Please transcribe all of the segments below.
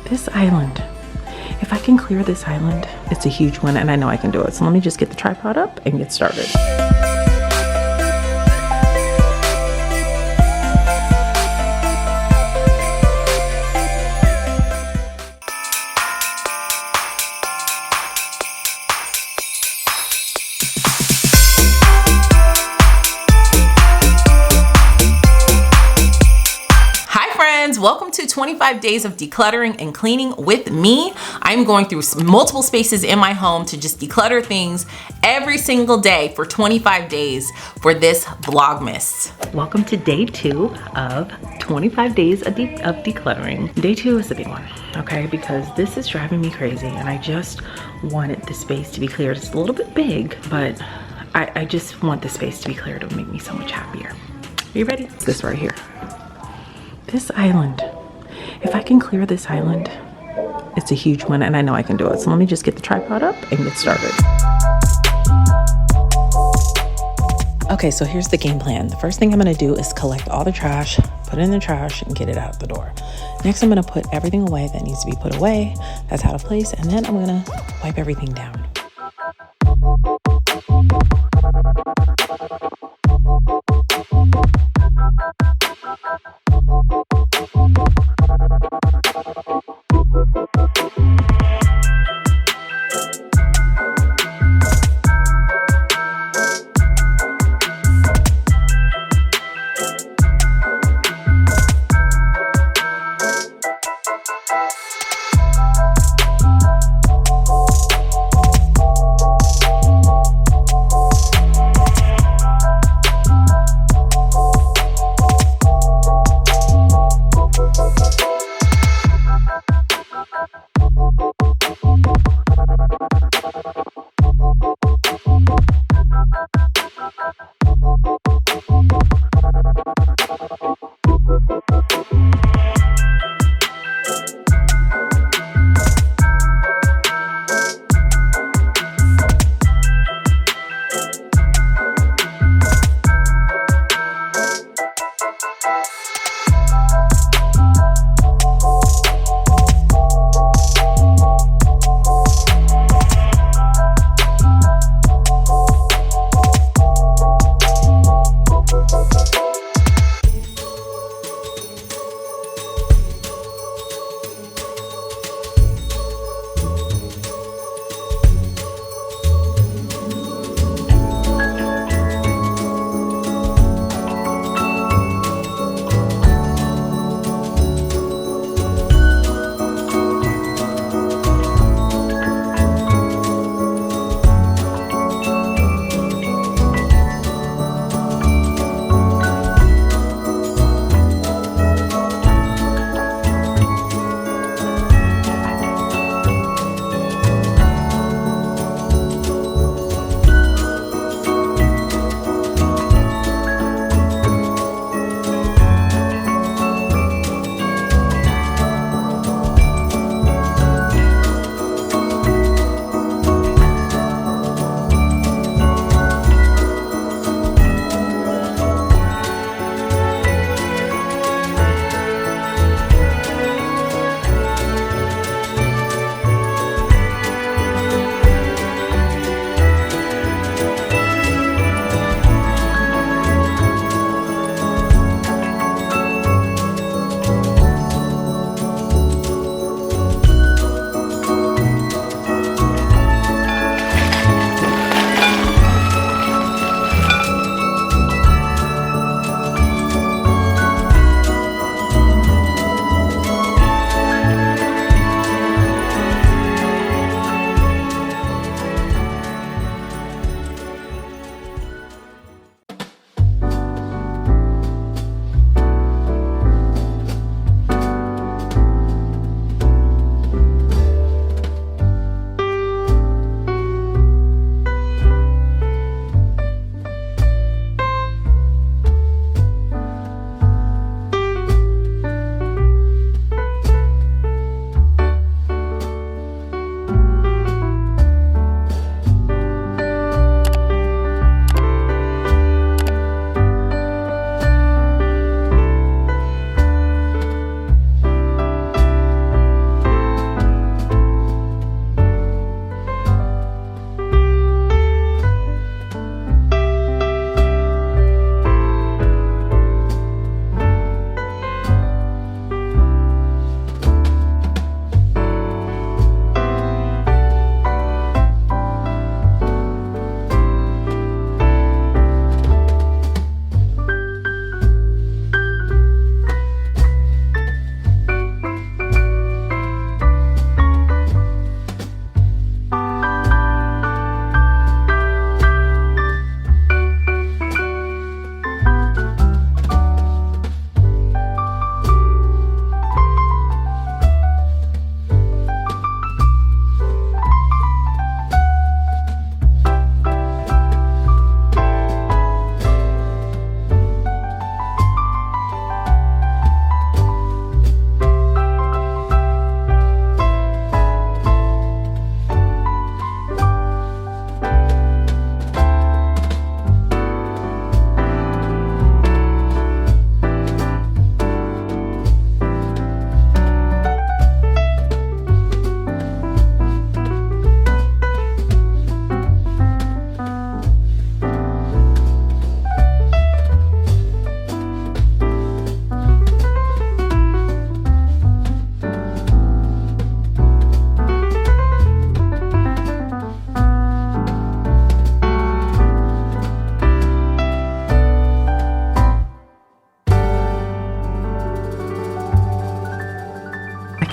This island, if I can clear this island, it's a huge win, and I know I can do it. So let me just get the tripod up and get started. Welcome to 25 days of decluttering and cleaning with me. I'm going through multiple spaces in my home to just declutter things every single day for 25 days for this vlogmas. Welcome to day 2 of 25 days of decluttering. Day 2 is the big one, okay? Because this is driving me crazy and I just wanted the space to be cleared. It's a little bit big, but I just want the space to be cleared. It would make me so much happier. Are you ready? This right here. This island, if I can clear this island, it's a huge win, and I know I can do it. So let me just get the tripod up and get started. Okay, so here's the game plan. The first thing I'm gonna do is collect all the trash, put it in the trash, and get it out the door. Next, I'm gonna put everything away that needs to be put away, that's out of place, and then I'm gonna wipe everything down.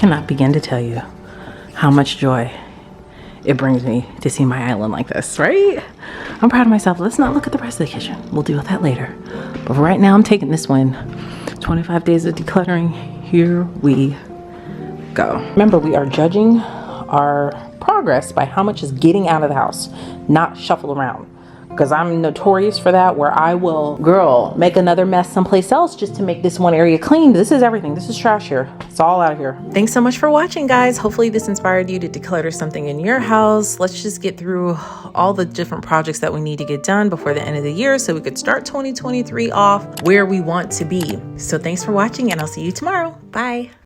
cannot begin to tell you how much joy it brings me to see my island like this, right? I'm proud of myself. Let's not look at the rest of the kitchen. We'll deal with that later. But for right now, I'm taking this one. 25 days of decluttering. Here we go. Remember, we are judging our progress by how much is getting out of the house, not shuffle around. Because I'm notorious for that, where I will, girl, make another mess someplace else just to make this one area clean. This is everything. This is trash here. It's all out of here. Thanks so much for watching, guys. Hopefully this inspired you to declutter something in your house. Let's just get through all the different projects that we need to get done before the end of the year so we could start 2023 off where we want to be. So thanks for watching, and I'll see you tomorrow. Bye.